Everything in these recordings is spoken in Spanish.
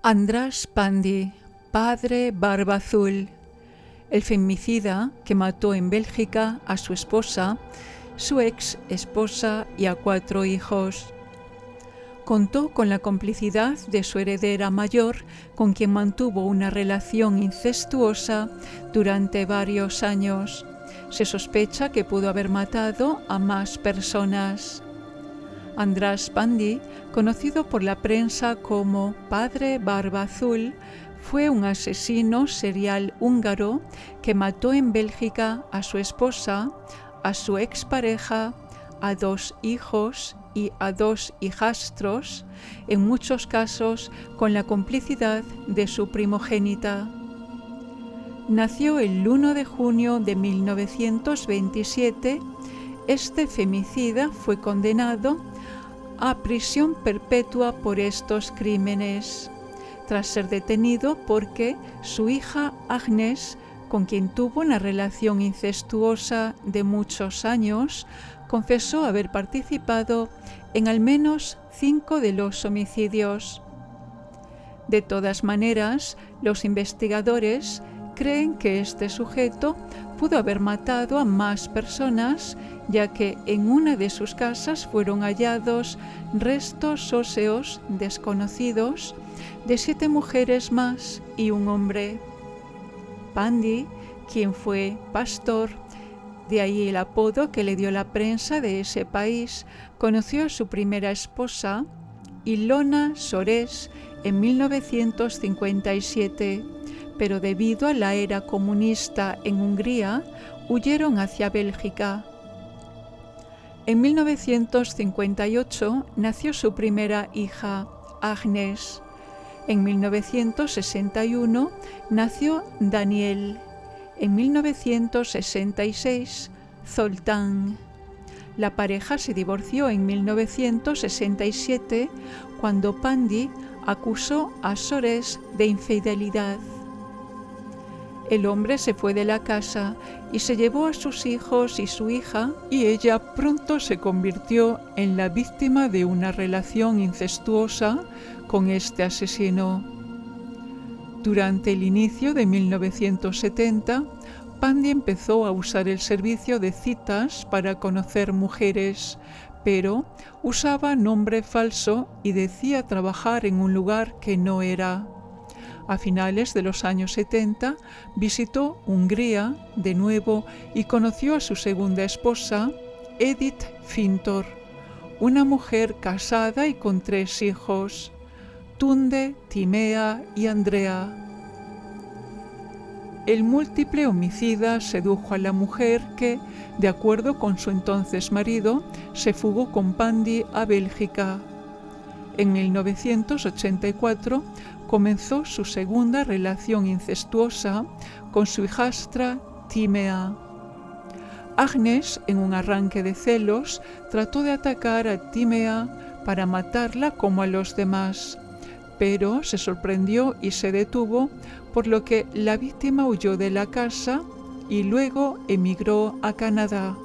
András Pandy, padre Barba Azul, el femicida que mató en Bélgica a su esposa, su ex esposa y a 4 hijos. Contó con la complicidad de su heredera mayor, con quien mantuvo una relación incestuosa durante varios años. Se sospecha que pudo haber matado a más personas. András Pandy, conocido por la prensa como Padre Barba Azul, fue un asesino serial húngaro que mató en Bélgica a su esposa, a su expareja, a 2 hijos y a 2 hijastros, en muchos casos con la complicidad de su primogénita. Nació el 1 de junio de 1927. Este femicida fue condenado a prisión perpetua por estos crímenes, tras ser detenido porque su hija Agnes, con quien tuvo una relación incestuosa de muchos años, confesó haber participado en al menos 5 de los homicidios. De todas maneras, los investigadores creen que este sujeto pudo haber matado a más personas, ya que en una de sus casas fueron hallados restos óseos desconocidos de 7 mujeres más y un hombre. Pandy, quien fue pastor, de ahí el apodo que le dio la prensa de ese país, conoció a su primera esposa, Ilona Sores, en 1957, pero debido a la era comunista en Hungría, huyeron hacia Bélgica. En 1958 nació su primera hija, Agnes. En 1961 nació Daniel. En 1966, Zoltán. La pareja se divorció en 1967 cuando Pandy acusó a Sores de infidelidad. El hombre se fue de la casa y se llevó a sus hijos y su hija, y ella pronto se convirtió en la víctima de una relación incestuosa con este asesino. Durante el inicio de 1970, Pandy empezó a usar el servicio de citas para conocer mujeres, pero usaba nombre falso y decía trabajar en un lugar que no era. A finales de los años 70 visitó Hungría de nuevo y conoció a su segunda esposa, Edith Fintor, una mujer casada y con 3 hijos, Tunde, Timea y Andrea. El múltiple homicida sedujo a la mujer que, de acuerdo con su entonces marido, se fugó con Pandy a Bélgica. En 1984 comenzó su segunda relación incestuosa con su hijastra Timea. Agnes, en un arranque de celos, trató de atacar a Timea para matarla como a los demás, pero se sorprendió y se detuvo, por lo que la víctima huyó de la casa y luego emigró a Canadá.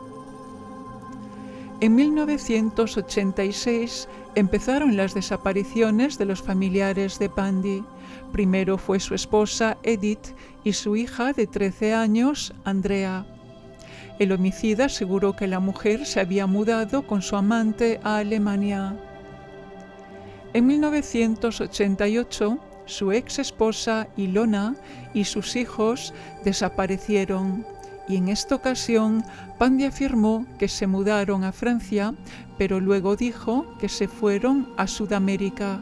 En 1986 empezaron las desapariciones de los familiares de Pandy. Primero fue su esposa Edith y su hija de 13 años, Andrea. El homicida aseguró que la mujer se había mudado con su amante a Alemania. En 1988, su ex esposa Ilona y sus hijos desaparecieron, y en esta ocasión Pandy afirmó que se mudaron a Francia, pero luego dijo que se fueron a Sudamérica.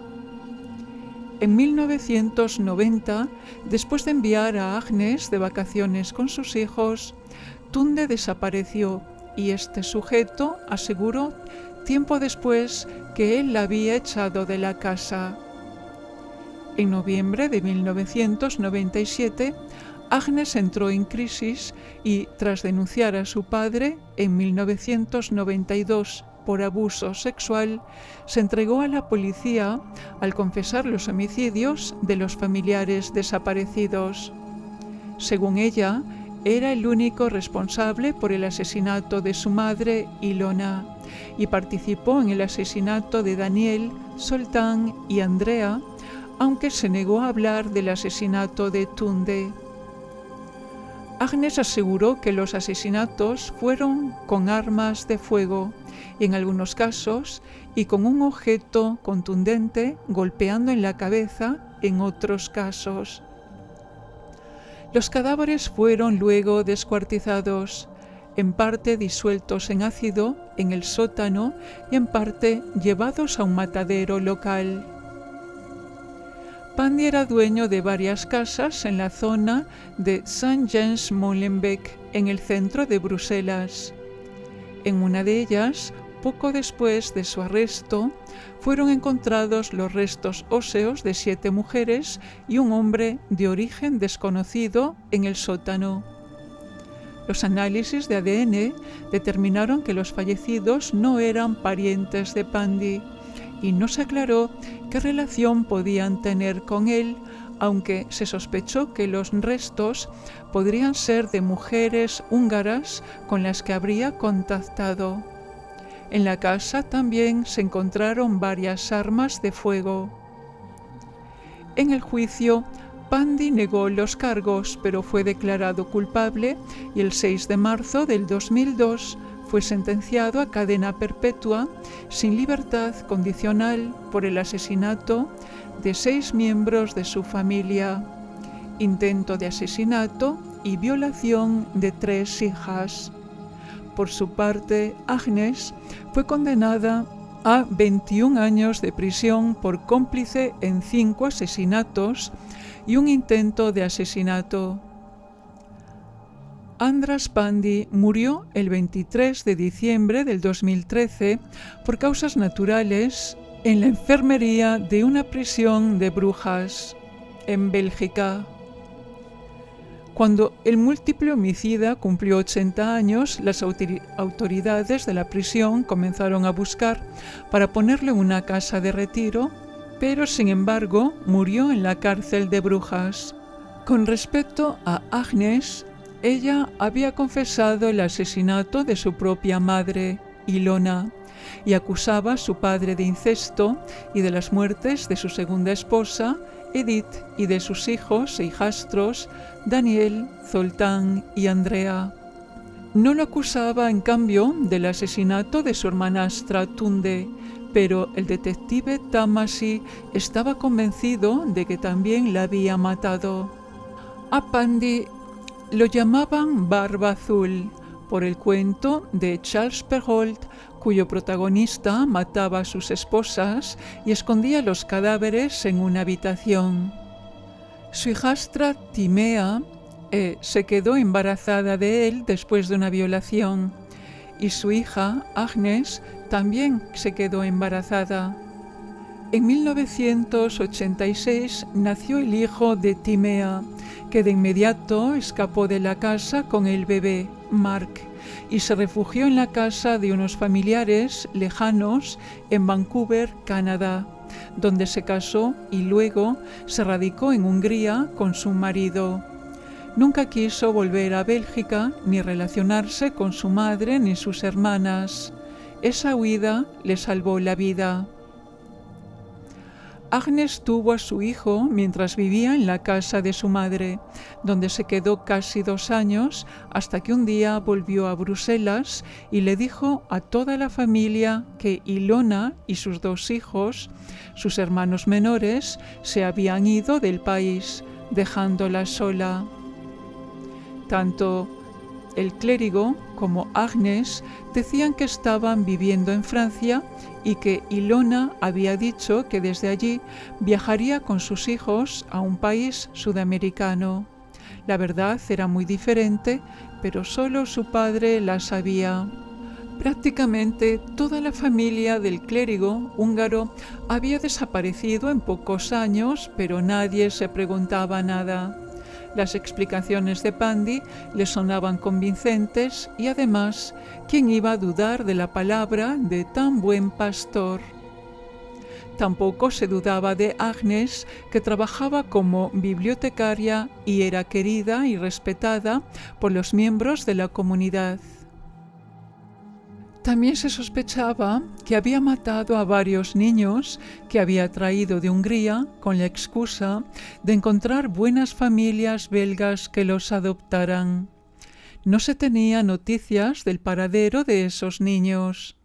En 1990, después de enviar a Agnes de vacaciones con sus hijos, Tunde desapareció y este sujeto aseguró tiempo después que él la había echado de la casa. En noviembre de 1997, Agnes entró en crisis y, tras denunciar a su padre en 1992 por abuso sexual, se entregó a la policía al confesar los homicidios de los familiares desaparecidos. Según ella, era el único responsable por el asesinato de su madre, Ilona, y participó en el asesinato de Daniel, Zoltán y Andrea, aunque se negó a hablar del asesinato de Tunde. Agnes aseguró que los asesinatos fueron con armas de fuego, y en algunos casos, y con un objeto contundente golpeando en la cabeza en otros casos. Los cadáveres fueron luego descuartizados, en parte disueltos en ácido en el sótano y en parte llevados a un matadero local. Pandy era dueño de varias casas en la zona de Saint-Jean-Molenbeek, en el centro de Bruselas. En una de ellas, poco después de su arresto, fueron encontrados los restos óseos de 7 mujeres y un hombre de origen desconocido en el sótano. Los análisis de ADN determinaron que los fallecidos no eran parientes de Pandy y no se aclaró qué relación podían tener con él, aunque se sospechó que los restos podrían ser de mujeres húngaras con las que habría contactado. En la casa también se encontraron varias armas de fuego. En el juicio, Pandy negó los cargos, pero fue declarado culpable y el 6 de marzo del 2002 fue sentenciado a cadena perpetua sin libertad condicional por el asesinato de 6 miembros de su familia, intento de asesinato y violación de 3 hijas. Por su parte, Agnes fue condenada a 21 años de prisión por cómplice en 5 asesinatos y un intento de asesinato. Andras Pandy murió el 23 de diciembre del 2013 por causas naturales en la enfermería de una prisión de Brujas, en Bélgica. Cuando el múltiple homicida cumplió 80 años, las autoridades de la prisión comenzaron a buscar para ponerle una casa de retiro, pero sin embargo murió en la cárcel de Brujas. Con respecto a Agnes, ella había confesado el asesinato de su propia madre, Ilona, y acusaba a su padre de incesto y de las muertes de su segunda esposa, Edith, y de sus hijos e hijastros, Daniel, Zoltán y Andrea. No lo acusaba, en cambio, del asesinato de su hermanastra Tunde, pero el detective Tamasi estaba convencido de que también la había matado. A Pandy lo llamaban Barba Azul por el cuento de Charles Perrault, cuyo protagonista mataba a sus esposas y escondía los cadáveres en una habitación. Su hijastra Timea se quedó embarazada de él después de una violación y su hija Agnes también se quedó embarazada. En 1986 nació el hijo de Timea, que de inmediato escapó de la casa con el bebé, Mark, y se refugió en la casa de unos familiares lejanos en Vancouver, Canadá, donde se casó y luego se radicó en Hungría con su marido. Nunca quiso volver a Bélgica ni relacionarse con su madre ni sus hermanas. Esa huida le salvó la vida. Agnes tuvo a su hijo mientras vivía en la casa de su madre, donde se quedó casi 2 años hasta que un día volvió a Bruselas y le dijo a toda la familia que Ilona y sus 2 hijos, sus hermanos menores, se habían ido del país, dejándola sola. Tanto el clérigo como Agnes decían que estaban viviendo en Francia y que Ilona había dicho que desde allí viajaría con sus hijos a un país sudamericano. La verdad era muy diferente, pero solo su padre la sabía. Prácticamente toda la familia del clérigo húngaro había desaparecido en pocos años, pero nadie se preguntaba nada. Las explicaciones de Pandy le sonaban convincentes y además, ¿quién iba a dudar de la palabra de tan buen pastor? Tampoco se dudaba de Agnes, que trabajaba como bibliotecaria y era querida y respetada por los miembros de la comunidad. También se sospechaba que había matado a varios niños que había traído de Hungría con la excusa de encontrar buenas familias belgas que los adoptaran. No se tenía noticias del paradero de esos niños.